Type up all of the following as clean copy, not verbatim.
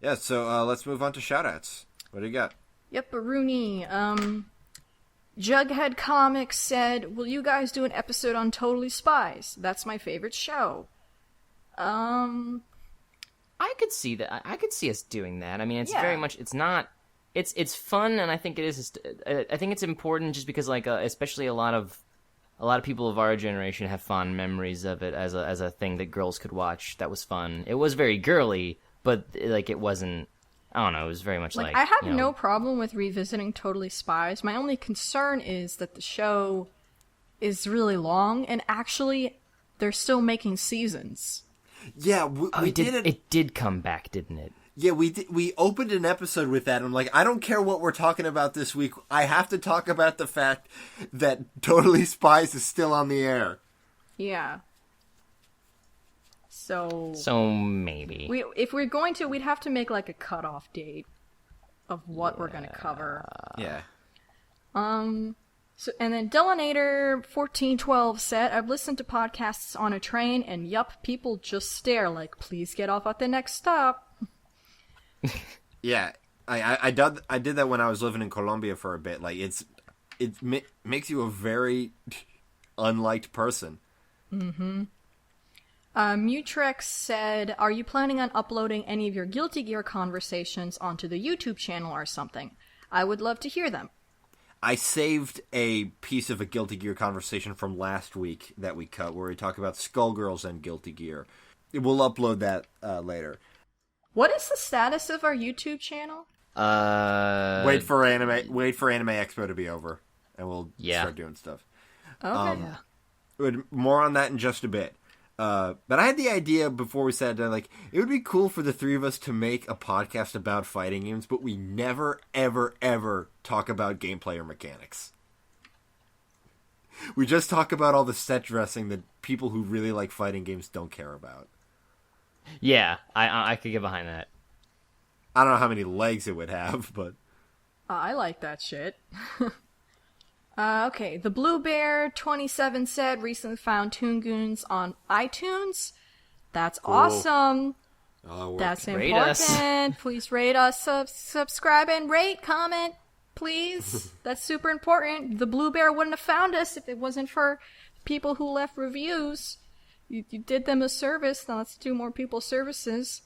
Yeah, so let's move on to shoutouts. What do you got? Yep, Rooney. Jughead Comics said, "Will you guys do an episode on Totally Spies? That's my favorite show." I could see that. I could see us doing that. I mean, it's very much. It's not. It's fun, and I think it is. I think it's important just because, like, especially a lot of people of our generation have fond memories of it as a thing that girls could watch. That was fun. It was very girly, but like it wasn't. I don't know. It was very much like I have no problem with revisiting Totally Spies. My only concern is that the show is really long, and actually, they're still making seasons. Yeah, we did it. It did come back, didn't it? Yeah, we did. We opened an episode with that. And I'm like, I don't care what we're talking about this week. I have to talk about the fact that Totally Spies is still on the air. Yeah. So maybe if we're going to, we'd have to make like a cutoff date of what we're going to cover. Yeah. So, and then Delanator1412 said, "I've listened to podcasts on a train, and yup, people just stare like, please get off at the next stop." Yeah, I did that when I was living in Colombia for a bit. Like, it makes you a very unliked person. Mm-hmm. Mutrex said, "Are you planning on uploading any of your Guilty Gear conversations onto the YouTube channel or something? I would love to hear them." I saved a piece of a Guilty Gear conversation from last week that we cut, where we talk about Skullgirls and Guilty Gear. We'll upload that later. What is the status of our YouTube channel? Wait for Anime Expo to be over, and we'll start doing stuff. Okay. More on that in just a bit. But I had the idea before we sat down, like, it would be cool for the three of us to make a podcast about fighting games, but we never, ever, ever talk about gameplay or mechanics. We just talk about all the set dressing that people who really like fighting games don't care about. Yeah, I could get behind that. I don't know how many legs it would have, but... I like that shit. Okay, the Blue Bear 27 said, "Recently found Toon Goons on iTunes." That's awesome. That's rate important. Please rate us, subscribe, and rate, comment, please. That's super important. The Blue Bear wouldn't have found us if it wasn't for people who left reviews. You did them a service. Now let's do more people services.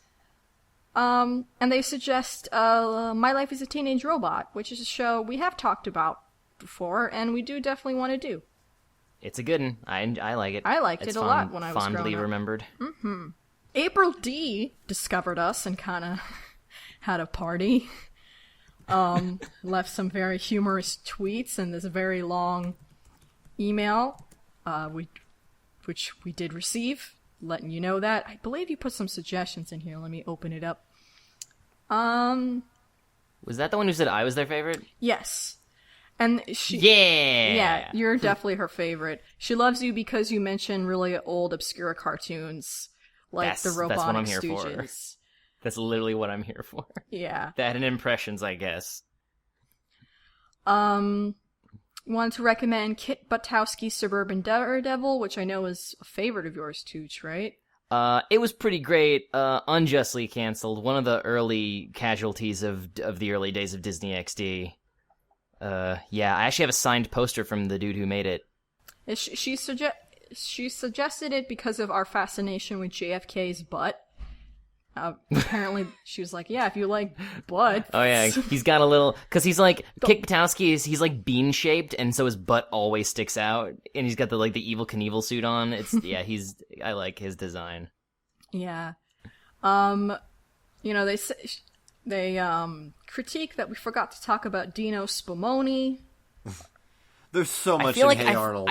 And they suggest My Life as a Teenage Robot, which is a show we have talked about before, and we do definitely want to do. It's a good one. I like it. I liked it a lot when I was growing fondly up. remembered. Mm-hmm. April D discovered us and kind of had a party. Left some very humorous tweets and this very long email, which we did receive, letting you know that. I believe you put some suggestions in here. Let me open it up. Was that the one who said I was their favorite? Yes. And she... Yeah, you're definitely her favorite. She loves you because you mention really old, obscure cartoons, like the Robotic That's what I'm here Stooges. for. That's literally what I'm here for. Yeah. That and impressions, I guess. Wanted to recommend Kit Butowski's Suburban Daredevil, which I know is a favorite of yours, Tooch, right? It was pretty great. Unjustly canceled. One of the early casualties of the early days of Disney XD. Yeah, I actually have a signed poster from the dude who made it. She suggested it because of our fascination with JFK's butt. Apparently, she was like, "Yeah, if you like butt." Oh yeah, he's got a little, because he's like Kit Butowski he's like bean shaped, and so his butt always sticks out, and he's got the Evel Knievel suit on. It's I like his design. Yeah, they critique that we forgot to talk about Dino Spumoni. There's so much in Hey Arnold.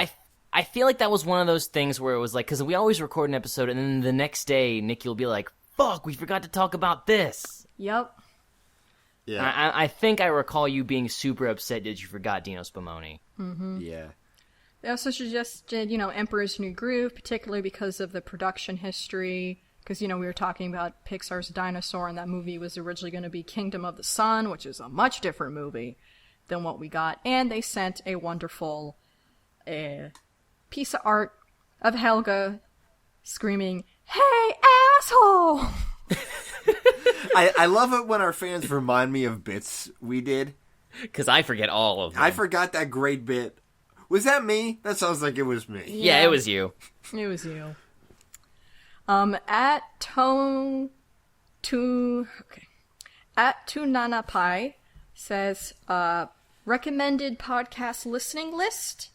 I feel like that was one of those things where it was like, because we always record an episode, and then the next day Nikki will be like, "Fuck, we forgot to talk about this." Yep. Yeah. I think I recall you being super upset that you forgot Dino Spumoni. Mm-hmm. Yeah. They also suggested, Emperor's New Groove, particularly because of the production history. Because, we were talking about Pixar's Dinosaur, and that movie was originally going to be Kingdom of the Sun, which is a much different movie than what we got. And they sent a wonderful piece of art of Helga screaming, "Hey, asshole!" I love it when our fans remind me of bits we did. Because I forget all of them. I forgot that great bit. Was that me? That sounds like it was me. Yeah, it was you. It was you. At Tunanapai says, recommended podcast listening list.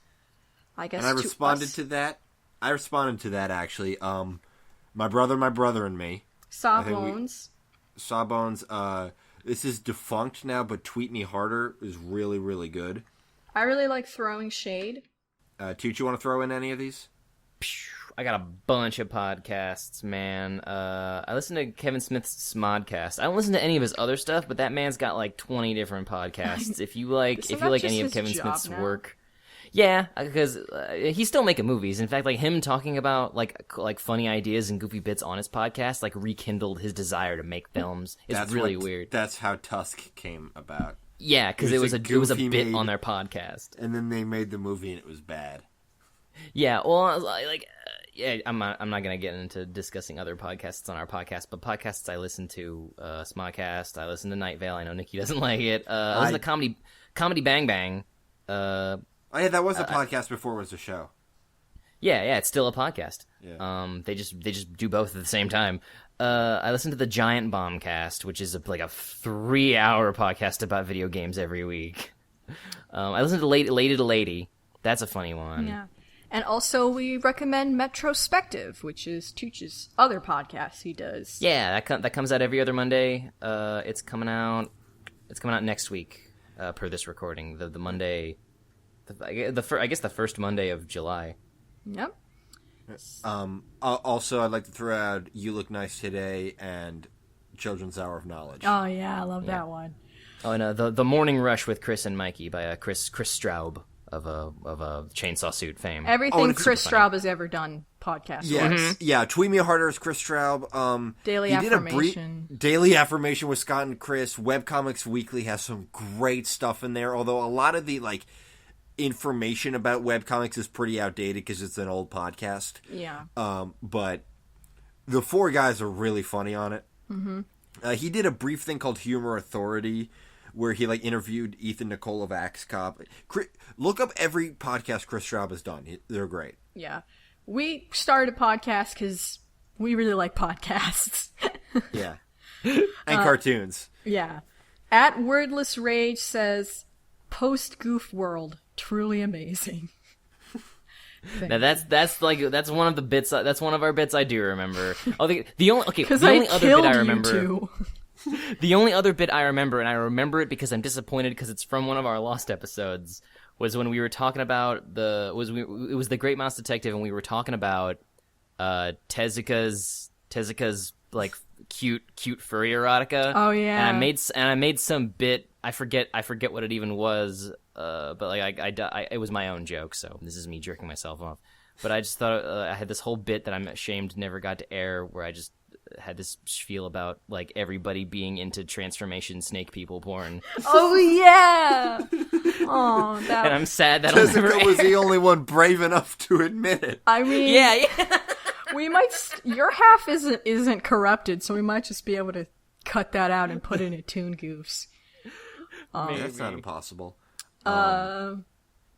I guess. And I responded to that. I responded to that actually. My brother, and me. Sawbones. Sawbones. This is defunct now, but Tweet Me Harder is really, really good. I really like Throwing Shade. Toot, you want to throw in any of these? I got a bunch of podcasts, man. I listen to Kevin Smith's Smodcast. I don't listen to any of his other stuff, but that man's got like 20 different podcasts. If you like any of Kevin Smith's work, yeah, because he's still making movies. In fact, like him talking about like funny ideas and goofy bits on his podcast, like rekindled his desire to make films. It's really weird. That's how Tusk came about. Yeah, because it was a bit on their podcast, and then they made the movie and it was bad. Yeah, well, like, yeah, I'm not gonna get into discussing other podcasts on our podcast, but podcasts I listen to, Smodcast, I listen to Night Vale. I know Nikki doesn't like it. I listen to Comedy Bang Bang. Oh yeah, that was a podcast before it was a show. Yeah, it's still a podcast. Yeah. They just do both at the same time. I listen to the Giant Bombcast, which is like a 3-hour podcast about video games every week. I listen to Lady to Lady. That's a funny one. Yeah. And also we recommend Metrospective, which is Tooch's other podcast he does. Yeah, that comes out every other Monday. It's coming out next week, per this recording. The Monday, I guess the first Monday of July. Yep. Also, I'd like to throw out You Look Nice Today and Children's Hour of Knowledge. Oh yeah, I love that one. Oh no, the Morning Rush with Chris and Mikey by Chris Straub of a Chainsaw Suit fame. Everything Chris Straub has ever done podcast. Yeah, yeah. Tweet Me Harder is Chris Straub. Daily Affirmation. Daily Affirmation with Scott and Chris. Webcomics Weekly has some great stuff in there. Although a lot of the information about webcomics is pretty outdated because it's an old podcast. Yeah. But the four guys are really funny on it. Mm-hmm. He did a brief thing called Humor Authority, where he interviewed Ethan Nicola of Axe Cop. Look up every podcast Chris Straub has done. They're great. Yeah. We started a podcast because we really like podcasts. Yeah. And cartoons. Yeah. At Wordless Rage says, post-goof world, truly amazing. Now that's one of the bits. That's one of our bits I do remember. Oh, the only other bit I remember. The only other bit I remember, and I remember it because I'm disappointed because it's from one of our lost episodes, was when we were talking about it was the Great Mouse Detective, and we were talking about Tezuka's cute furry erotica. Oh yeah. And I made some bit. I forget what it even was. But it was my own joke, so this is me jerking myself off. But I just thought I had this whole bit that I'm ashamed never got to air, where I just had this spiel about everybody being into transformation snake people porn. Oh yeah. Oh, and I'm sad that Tezuka was the only one brave enough to admit it. I mean, yeah. We might. Your half isn't corrupted, so we might just be able to cut that out and put it in Toon Goofs. That's not impossible.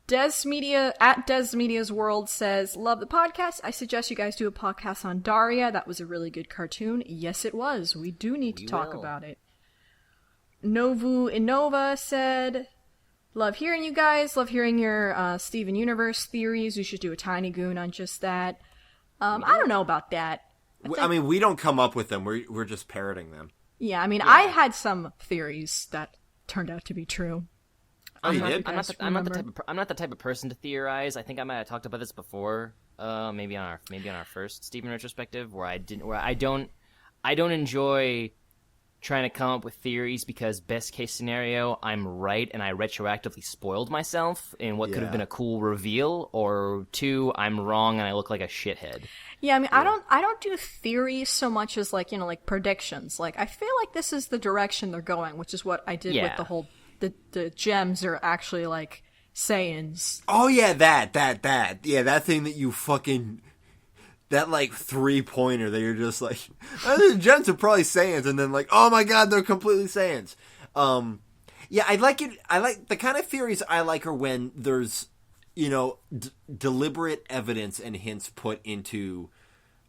Des Media at Des Media's World says, love the podcast. I suggest you guys do a podcast on Daria. That was a really good cartoon. Yes, it was. We do need to talk about it. Novu Innova said, love hearing you guys. Love hearing your Steven Universe theories. We should do a Tiny Goon on just that. I don't know about that. I mean, we don't come up with them. We're just parroting them. Yeah, I mean, I had some theories that turned out to be true. I'm not the type of person to theorize. I think I might have talked about this before. Maybe on our first Steven retrospective, where I don't enjoy trying to come up with theories because best case scenario I'm right and I retroactively spoiled myself in what could have been a cool reveal, or 2, I'm wrong and I look like a shithead. Yeah, I mean, I don't do theories so much as predictions. I feel like this is the direction they're going, which is what I did with the whole the gems are actually sayings. Oh yeah, that. Yeah, that thing that you fucking that like 3-pointer that you're just like, the Gens are probably Saiyans, and then like, oh my god, they're completely Saiyans. Yeah, I like it. I like the kind of theories I like are when there's, deliberate evidence and hints put into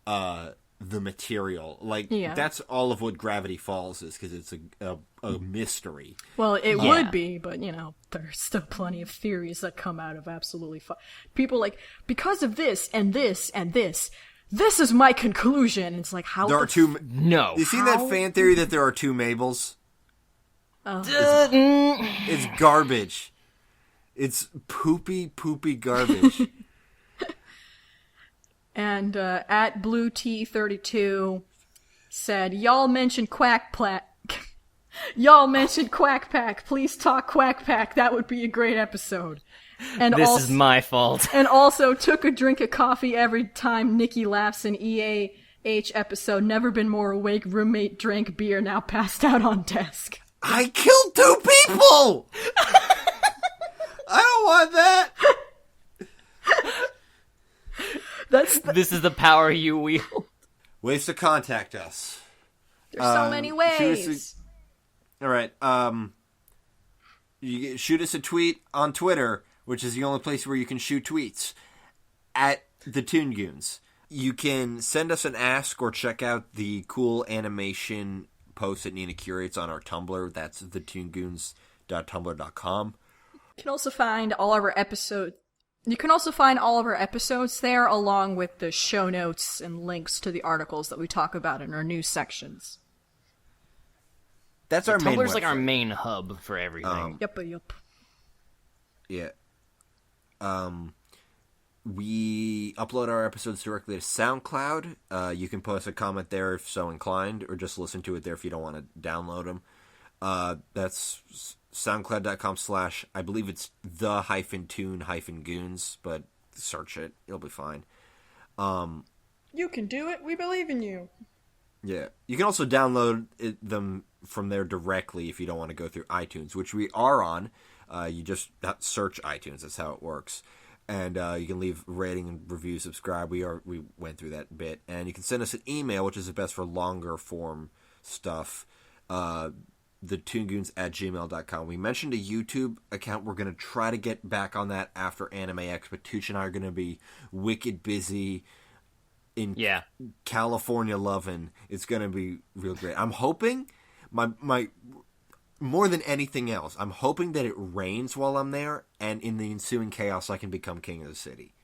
the material. Like, that's all of what Gravity Falls is, because it's a mystery. Well, it would be, but, there's still plenty of theories that come out of absolutely people like, because of this, and this, and this is my conclusion. It's like, how there are two... No. You seen that fan theory that there are two Mabels? Oh. It's garbage. It's poopy garbage. And at Blue T32 said, y'all mentioned Quack Pack. Y'all mentioned Quack Pack. Please talk Quack Pack. That would be a great episode. And this is my fault. And also took a drink of coffee every time Nikki laughs in EAH episode. Never been more awake. Roommate drank beer. Now passed out on desk. I killed 2 people! I don't want that! This is the power you wield. Ways to contact us. There's so many ways. Alright, you shoot us a tweet on Twitter, which is the only place where you can shoot tweets, at the Toon Goons. You can send us an ask or check out the cool animation post that Nina curates on our Tumblr. That's thetoongoons.tumblr.com. You can also find all of our episodes. You can also find all of our episodes there, along with the show notes and links to the articles that we talk about in our news sections. That's our main Tumblr's website. like our main hub for everything. Yep. Yeah. We upload our episodes directly to SoundCloud. You can post a comment there if so inclined, or just listen to it there if you don't want to download them. That's soundcloud.com/ I believe it's the-toon-goons, but search it. It'll be fine. You can do it. We believe in you. Yeah. You can also download them from there directly if you don't want to go through iTunes, which we are on. You just search iTunes. That's how it works. And you can leave rating and review, subscribe. We went through that bit. And you can send us an email, which is the best for longer form stuff. thetoongoons@gmail.com. We mentioned a YouTube account. We're going to try to get back on that after Anime X, but Tooch and I are going to be wicked busy in California loving. It's going to be real great. I'm hoping, my more than anything else, I'm hoping that it rains while I'm there, and in the ensuing chaos, I can become king of the city.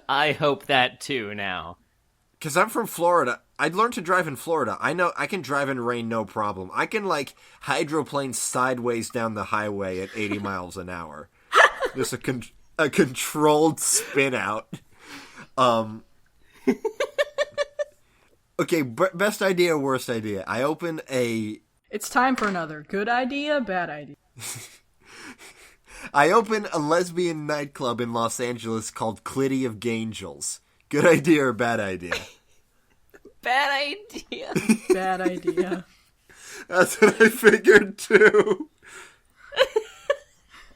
I hope that too now. Because I'm from Florida. I'd learned to drive in Florida. I know I can drive in rain no problem. I can, hydroplane sideways down the highway at 80 miles an hour. Just a controlled spin out. Okay, best idea, worst idea. I open a... It's time for another good idea, bad idea. I open a lesbian nightclub in Los Angeles called Clitty of Gangels. Good idea or bad idea? Bad idea. Bad idea. That's what I figured, too.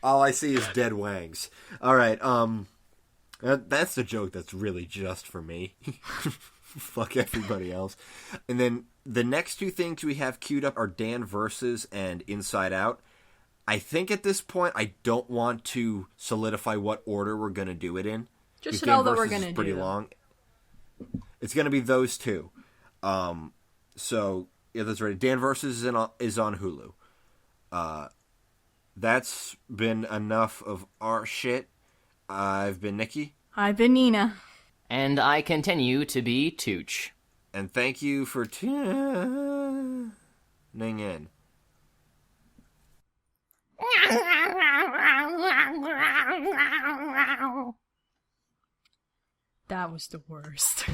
All I see is dead wangs. All right, that's the joke that's really just for me. Fuck everybody else. And then the next 2 things we have queued up are Dan Versus and Inside Out. I think at this point I don't want to solidify what order we're going to do it in. Just know that we're going to do pretty them. long. It's going to be those 2. So, yeah, that's right. Dan Versus is on Hulu. That's been enough of our shit. I've been Nikki. I've been Nina. And I continue to be Tooch. And thank you for tuning in. That was the worst.